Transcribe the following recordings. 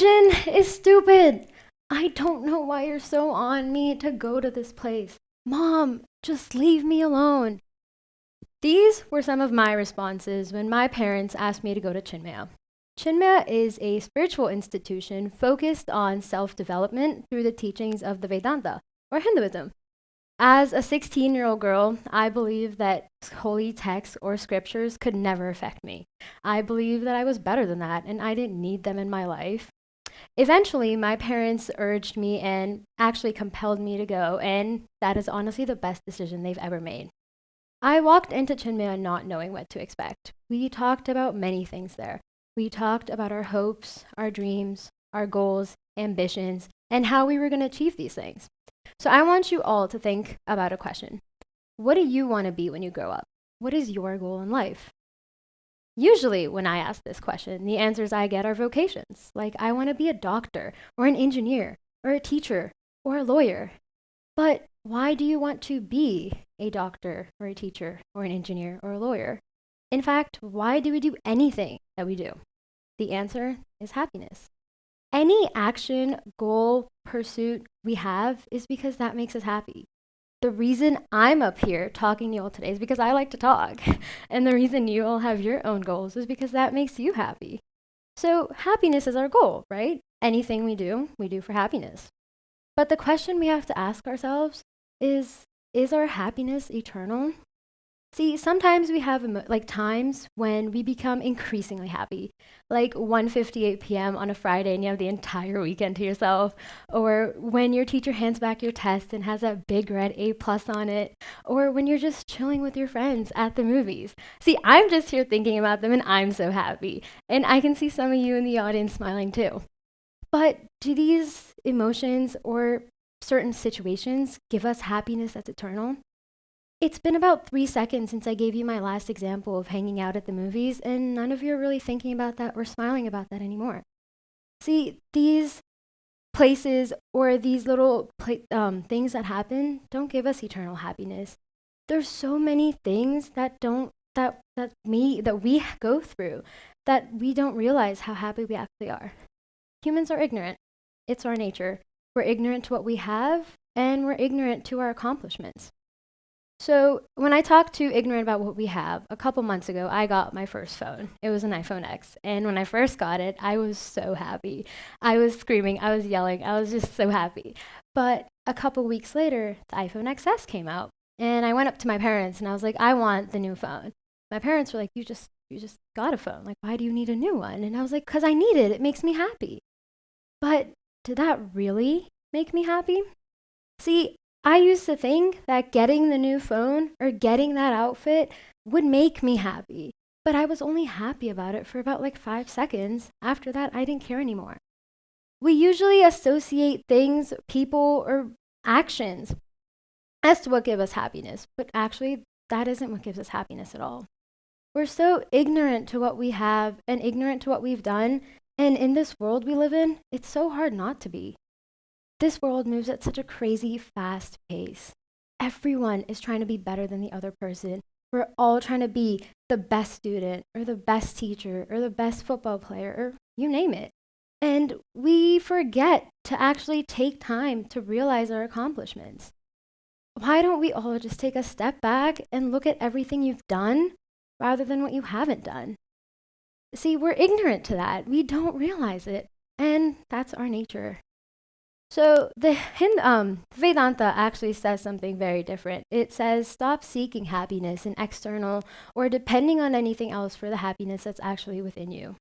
religion is stupid. I don't know why you're so on me to go to this place. Mom, just leave me alone. These were some of my responses when my parents asked me to go to Chinmaya. Chinmaya is a spiritual institution focused on self-development through the teachings of the Vedanta, or Hinduism. As a 16-year-old girl, I believed that holy texts or scriptures could never affect me. I believed that I was better than that, and I didn't need them in my life. Eventually, my parents urged me and actually compelled me to go, and that is honestly the best decision they've ever made. I walked into Chinmaya not knowing what to expect. We talked about many things there. We talked about our hopes, our dreams, our goals, ambitions, and how we were going to achieve these things. So I want you all to think about a question. What do you want to be when you grow up? What is your goal in life? Usually when I ask this question, the answers I get are vocations. Like, I want to be a doctor or an engineer or a teacher or a lawyer. But why do you want to be a doctor or a teacher or an engineer or a lawyer? In fact, why do we do anything that we do? The answer is happiness. Any action, goal, pursuit we have is because that makes us happy. The reason I'm up here talking to you all today is because I like to talk. And the reason you all have your own goals is because that makes you happy. So happiness is our goal, right? Anything we do for happiness. But the question we have to ask ourselves is our happiness eternal? See, sometimes we have times when we become increasingly happy, like 1:58 p.m. on a Friday and you have the entire weekend to yourself, or when your teacher hands back your test and has that big red A+ on it, or when you're just chilling with your friends at the movies. See, I'm just here thinking about them and I'm so happy. And I can see some of you in the audience smiling too. But do these emotions or certain situations give us happiness that's eternal? It's been about 3 seconds since I gave you my last example of hanging out at the movies, and none of you are really thinking about that or smiling about that anymore. See, these places or these little things that happen don't give us eternal happiness. There's so many things that we go through that we don't realize how happy we actually are. Humans are ignorant. It's our nature. We're ignorant to what we have, and we're ignorant to our accomplishments. So when I talk to ignorant about what we have, a couple months ago, I got my first phone. It was an iPhone X. And when I first got it, I was so happy. I was screaming, I was yelling, I was just so happy. But a couple weeks later, the iPhone XS came out. And I went up to my parents and I was like, I want the new phone. My parents were like, you just got a phone. Like, why do you need a new one? And I was like, because I need it. It makes me happy. But did that really make me happy? See, I used to think that getting the new phone or getting that outfit would make me happy, but I was only happy about it for about 5 seconds. After that, I didn't care anymore. We usually associate things, people, or actions as to what give us happiness, but actually, that isn't what gives us happiness at all. We're so ignorant to what we have and ignorant to what we've done, and in this world we live in, it's so hard not to be. This world moves at such a crazy, fast pace. Everyone is trying to be better than the other person. We're all trying to be the best student or the best teacher or the best football player or you name it. And we forget to actually take time to realize our accomplishments. Why don't we all just take a step back and look at everything you've done rather than what you haven't done? See, we're ignorant to that. We don't realize it. And that's our nature. So the Vedanta actually says something very different. It says, stop seeking happiness in external or depending on anything else for the happiness that's actually within you.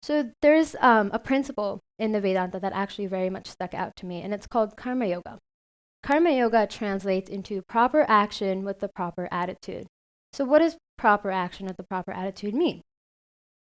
So there's a principle in the Vedanta that actually very much stuck out to me, and it's called Karma Yoga. Karma Yoga translates into proper action with the proper attitude. So what does proper action with the proper attitude mean?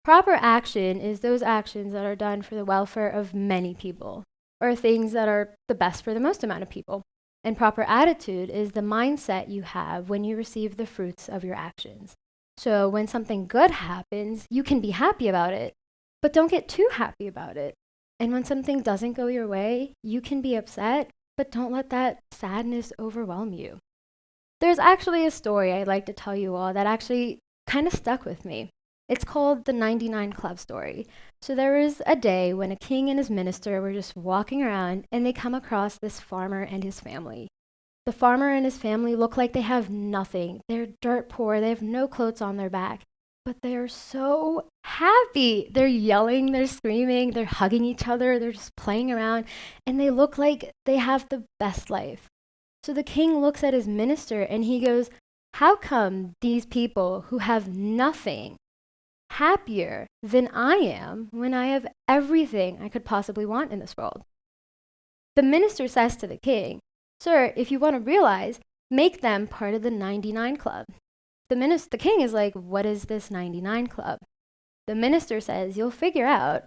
Proper action is those actions that are done for the welfare of many people, or things that are the best for the most amount of people. And proper attitude is the mindset you have when you receive the fruits of your actions. So when something good happens, you can be happy about it, but don't get too happy about it. And when something doesn't go your way, you can be upset, but don't let that sadness overwhelm you. There's actually a story I'd like to tell you all that actually kind of stuck with me. It's called the 99 Club story. So there was a day when a king and his minister were just walking around and they come across this farmer and his family. The farmer and his family look like they have nothing. They're dirt poor. They have no clothes on their back. But they're so happy. They're yelling, they're screaming, they're hugging each other, they're just playing around, and they look like they have the best life. So the king looks at his minister and he goes, how come these people who have nothing happier than I am when I have everything I could possibly want in this world? The minister says to the king, sir, if you want to realize, make them part of the 99 Club. The king is like, what is this 99 Club? The minister says, you'll figure out.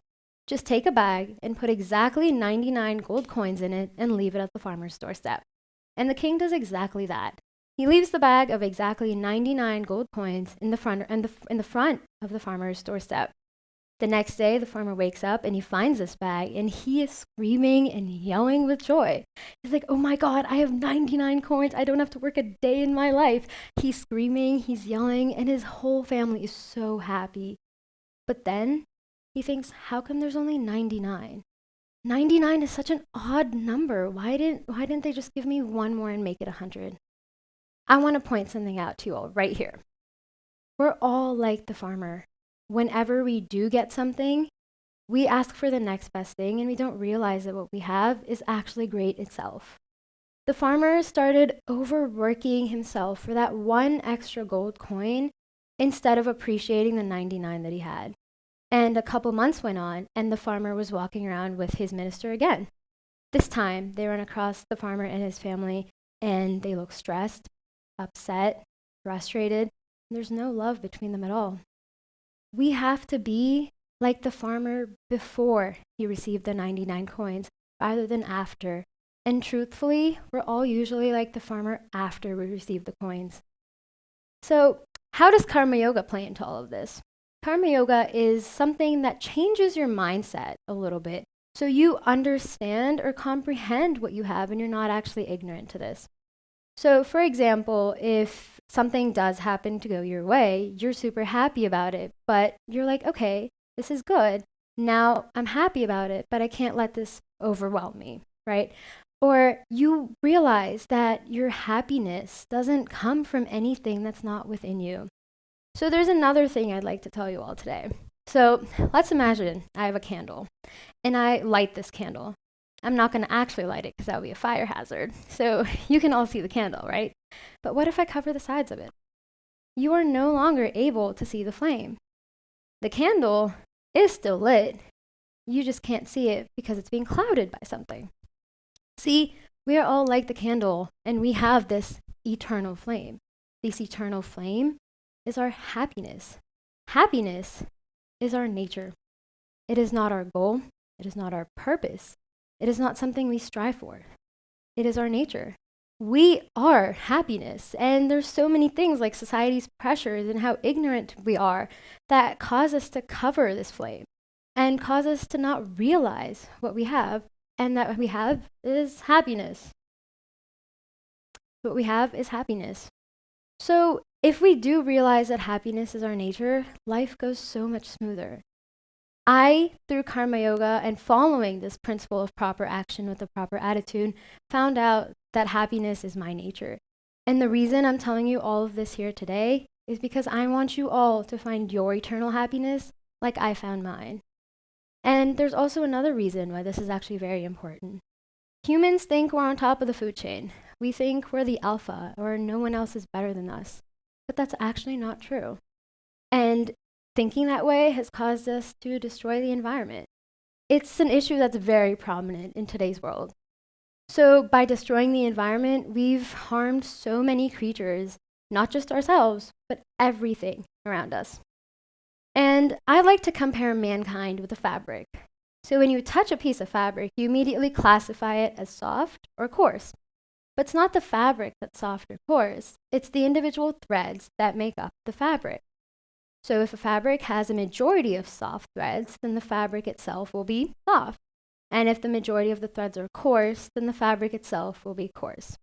Just take a bag and put exactly 99 gold coins in it and leave it at the farmer's doorstep. And the king does exactly that. He leaves the bag of exactly 99 gold coins in the front of the farmer's doorstep. The next day, the farmer wakes up and he finds this bag and he is screaming and yelling with joy. He's like, oh my God, I have 99 coins. I don't have to work a day in my life. He's screaming, he's yelling, and his whole family is so happy. But then he thinks, how come there's only 99? 99 is such an odd number. Why didn't they just give me one more and make it 100? I want to point something out to you all right here. We're all like the farmer. Whenever we do get something, we ask for the next best thing and we don't realize that what we have is actually great itself. The farmer started overworking himself for that one extra gold coin instead of appreciating the 99 that he had. And a couple months went on and the farmer was walking around with his minister again. This time they run across the farmer and his family and they look stressed, upset, frustrated. There's no love between them at all. We have to be like the farmer before he received the 99 coins rather than after. And truthfully, we're all usually like the farmer after we receive the coins. So how does karma yoga play into all of this? Karma yoga is something that changes your mindset a little bit so you understand or comprehend what you have and you're not actually ignorant to this. So for example, if something does happen to go your way, you're super happy about it, but you're like, okay, this is good. Now I'm happy about it, but I can't let this overwhelm me, right? Or you realize that your happiness doesn't come from anything that's not within you. So there's another thing I'd like to tell you all today. So let's imagine I have a candle and I light this candle. I'm not going to actually light it because that would be a fire hazard. So you can all see the candle, right? But what if I cover the sides of it? You are no longer able to see the flame. The candle is still lit. You just can't see it because it's being clouded by something. See, we are all like the candle and we have this eternal flame. This eternal flame is our happiness. Happiness is our nature. It is not our goal. It is not our purpose. It is not something we strive for. It is our nature. We are happiness. And there's so many things like society's pressures and how ignorant we are that cause us to cover this flame and cause us to not realize what we have, and that what we have is happiness. What we have is happiness. So if we do realize that happiness is our nature, life goes so much smoother. I, through karma yoga and following this principle of proper action with a proper attitude, found out that happiness is my nature. And the reason I'm telling you all of this here today is because I want you all to find your eternal happiness like I found mine. And there's also another reason why this is actually very important. Humans think we're on top of the food chain. We think we're the alpha or no one else is better than us. But that's actually not true. And thinking that way has caused us to destroy the environment. It's an issue that's very prominent in today's world. So by destroying the environment, we've harmed so many creatures, not just ourselves, but everything around us. And I like to compare mankind with a fabric. So when you touch a piece of fabric, you immediately classify it as soft or coarse. But it's not the fabric that's soft or coarse, it's the individual threads that make up the fabric. So if a fabric has a majority of soft threads, then the fabric itself will be soft. And if the majority of the threads are coarse, then the fabric itself will be coarse.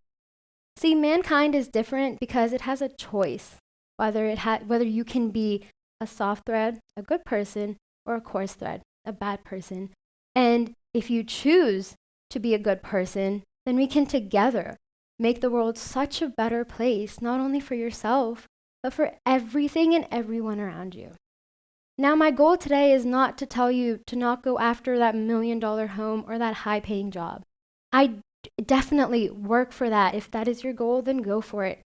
See, mankind is different because it has a choice whether you can be a soft thread, a good person, or a coarse thread, a bad person. And if you choose to be a good person, then we can together make the world such a better place, not only for yourself, but for everything and everyone around you. Now, my goal today is not to tell you to not go after that $1 million home or that high-paying job. I definitely work for that. If that is your goal, then go for it.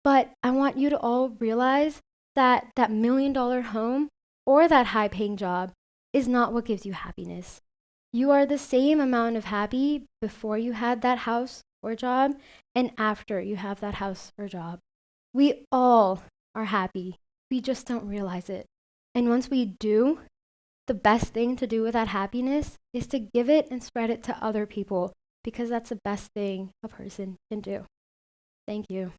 But I want you to all realize that that $1 million home or that high-paying job is not what gives you happiness. You are the same amount of happy before you had that house or job and after you have that house or job. We all are happy. We just don't realize it. And once we do, the best thing to do with that happiness is to give it and spread it to other people, because that's the best thing a person can do. Thank you.